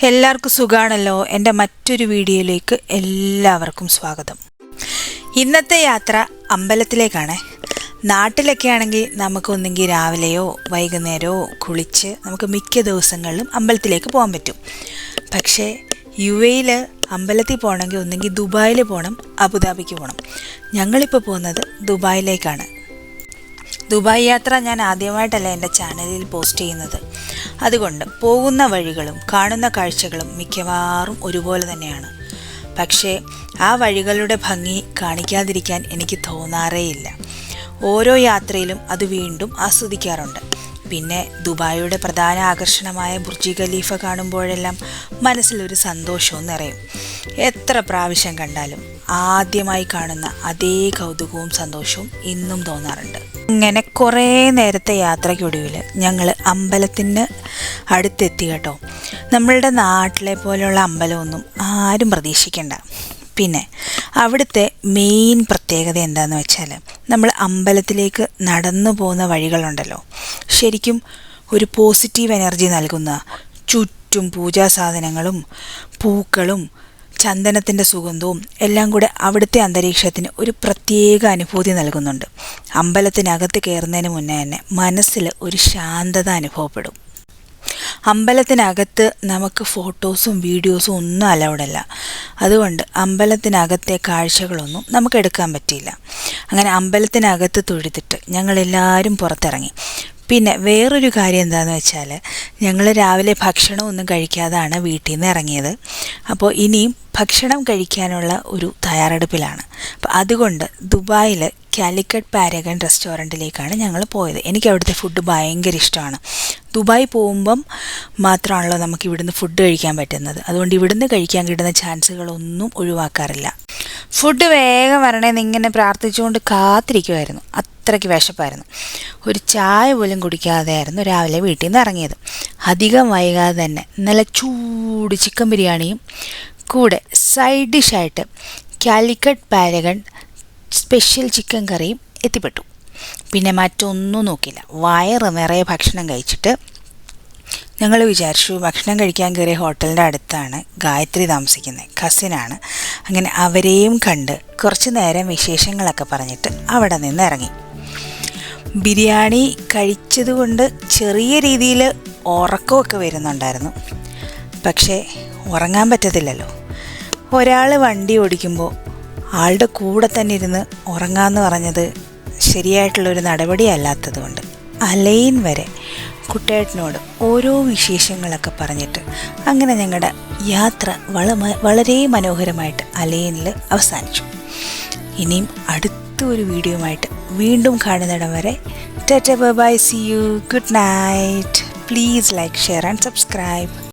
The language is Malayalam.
എല്ലാവർക്കും സുഖാണല്ലോ. എൻ്റെ മറ്റൊരു വീഡിയോയിലേക്ക് എല്ലാവർക്കും സ്വാഗതം. ഇന്നത്തെ യാത്ര അമ്പലത്തിലേക്കാണ്. നാട്ടിലൊക്കെ ആണെങ്കിൽ നമുക്ക് ഒന്നെങ്കിൽ രാവിലെയോ വൈകുന്നേരമോ കുളിച്ച് നമുക്ക് മിക്ക ദിവസങ്ങളിലും അമ്പലത്തിലേക്ക് പോകാൻ പറ്റും. പക്ഷേ UAE അമ്പലത്തിൽ പോകണമെങ്കിൽ ഒന്നെങ്കിൽ ദുബായിൽ പോകണം, അബുദാബിക്ക് പോകണം. ഞങ്ങളിപ്പോൾ പോകുന്നത് ദുബായിലേക്കാണ്. ദുബായ് യാത്ര ഞാൻ ആദ്യമായിട്ടല്ല എൻ്റെ ചാനലിൽ പോസ്റ്റ് ചെയ്യുന്നത്. അതുകൊണ്ട് പോകുന്ന വഴികളും കാണുന്ന കാഴ്ചകളും മിക്കവാറും ഒരുപോലെ തന്നെയാണ്. പക്ഷേ ആ വഴികളുടെ ഭംഗി കാണിക്കാതിരിക്കാൻ എനിക്ക് തോന്നാറേയില്ല. ഓരോ യാത്രയിലും അത് വീണ്ടും ആസ്വദിക്കാറുണ്ട്. പിന്നെ ദുബായിയുടെ പ്രധാന ആകർഷണമായ ബുർജ് ഖലീഫ കാണുമ്പോഴെല്ലാം മനസ്സിലൊരു സന്തോഷവും നിറയും. എത്ര പ്രാവശ്യം കണ്ടാലും ആദ്യമായി കാണുന്ന അതേ കൗതുകവും സന്തോഷവും ഇന്നും തോന്നാറുണ്ട്. ഇങ്ങനെ കുറേ നേരത്തെ യാത്രയ്ക്കൊടുവിൽ ഞങ്ങൾ അമ്പലത്തിന് അടുത്തെത്തി കേട്ടോ. നമ്മളുടെ നാട്ടിലെ പോലെയുള്ള അമ്പലമൊന്നും ആരും പ്രതീക്ഷിക്കേണ്ട. പിന്നെ അവിടുത്തെ മെയിൻ പ്രത്യേകത എന്താണെന്ന് വെച്ചാൽ, നമ്മൾ അമ്പലത്തിലേക്ക് നടന്നു പോകുന്ന വഴികളുണ്ടല്ലോ, ശരിക്കും ഒരു പോസിറ്റീവ് എനർജി നൽകുന്ന, ചുറ്റും പൂജാ സാധനങ്ങളും പൂക്കളും ചന്ദനത്തിൻ്റെ സുഗന്ധവും എല്ലാം കൂടെ അവിടുത്തെ അന്തരീക്ഷത്തിന് ഒരു പ്രത്യേക അനുഭൂതി നൽകുന്നുണ്ട്. അമ്പലത്തിനകത്ത് കയറുന്നതിന് മുന്നേ തന്നെ മനസ്സിൽ ഒരു ശാന്തത അനുഭവപ്പെടും. അമ്പലത്തിനകത്ത് നമുക്ക് ഫോട്ടോസും വീഡിയോസും ഒന്നും അലൗഡല്ല. അതുകൊണ്ട് അമ്പലത്തിനകത്തെ കാഴ്ചകളൊന്നും നമുക്ക് എടുക്കാൻ പറ്റിയില്ല. അങ്ങനെ അമ്പലത്തിനകത്ത് തൊഴുതിട്ട് ഞങ്ങളെല്ലാവരും പുറത്തിറങ്ങി. പിന്നെ വേറൊരു കാര്യം എന്താണെന്ന് വെച്ചാൽ, ഞങ്ങൾ രാവിലെ ഭക്ഷണമൊന്നും കഴിക്കാതാണ് വീട്ടിൽ നിന്ന് ഇറങ്ങിയത്. അപ്പോൾ ഇനിയും ഭക്ഷണം കഴിക്കാനുള്ള ഒരു തയ്യാറെടുപ്പിലാണ്. അപ്പോൾ അതുകൊണ്ട് ദുബായിൽ കാലിക്കറ്റ് പാരഗൺ റെസ്റ്റോറൻറ്റിലേക്കാണ് ഞങ്ങൾ പോയത്. എനിക്ക് അവിടുത്തെ ഫുഡ് ഭയങ്കര ഇഷ്ടമാണ്. ദുബായ് പോകുമ്പം മാത്രമാണല്ലോ നമുക്ക് ഇവിടുന്ന് ഫുഡ് കഴിക്കാൻ പറ്റുന്നത്. അതുകൊണ്ട് ഇവിടുന്ന് കഴിക്കാൻ കിട്ടുന്ന ചാൻസുകളൊന്നും ഒഴിവാക്കാറില്ല. ഫുഡ് വേഗം വരണേന്ന് ഇങ്ങനെ പ്രാർത്ഥിച്ചുകൊണ്ട് കാത്തിരിക്കുമായിരുന്നു. അത്രയ്ക്ക് വിശപ്പായിരുന്നു. ഒരു ചായ പോലും കുടിക്കാതെയായിരുന്നു രാവിലെ വീട്ടിൽ നിന്ന് ഇറങ്ങിയത്. അധികം വൈകാതെ തന്നെ നല്ല ചൂട് ചിക്കൻ ബിരിയാണിയും കൂടെ സൈഡ് ഡിഷായിട്ട് കാലിക്കറ്റ് പാരഗൺ സ്പെഷ്യൽ ചിക്കൻ കറിയും എത്തിപ്പെട്ടു. പിന്നെ മറ്റൊന്നും നോക്കില്ല, വയറ് നിറയെ ഭക്ഷണം കഴിച്ചിട്ട് ഞങ്ങൾ വിചാരിച്ചു, ഭക്ഷണം കഴിക്കാൻ കയറിയ ഹോട്ടലിൻ്റെ അടുത്താണ് ഗായത്രി താമസിക്കുന്നത്, കസിനാണ്. അങ്ങനെ അവരെയും കണ്ട് കുറച്ച് നേരം വിശേഷങ്ങളൊക്കെ പറഞ്ഞിട്ട് അവിടെ നിന്ന് ഇറങ്ങി. ബിരിയാണി കഴിച്ചതുകൊണ്ട് ചെറിയ രീതിയിൽ ഉറക്കമൊക്കെ വരുന്നുണ്ടായിരുന്നു. പക്ഷേ ഉറങ്ങാൻ പറ്റത്തില്ലല്ലോ. ഒരാൾ വണ്ടി ഓടിക്കുമ്പോൾ ആളുടെ കൂടെ തന്നെ ഇരുന്ന് ഉറങ്ങാമെന്ന് പറഞ്ഞത് ശരിയായിട്ടുള്ളൊരു നടപടിയല്ലാത്തത് കൊണ്ട് അലൈൻ വരെ കുട്ടേട്ടനോട് ഓരോ വിശേഷങ്ങളൊക്കെ പറഞ്ഞിട്ട് അങ്ങനെ ഞങ്ങളുടെ യാത്ര വളരെ മനോഹരമായിട്ട് അലൈനിൽ അവസാനിച്ചു. ഇനിയും അടുത്ത ഒരു വീഡിയോയുമായിട്ട് വീണ്ടും കാണുന്നിടം വരെ tata bye bye, see you, good night. Please like, share and subscribe.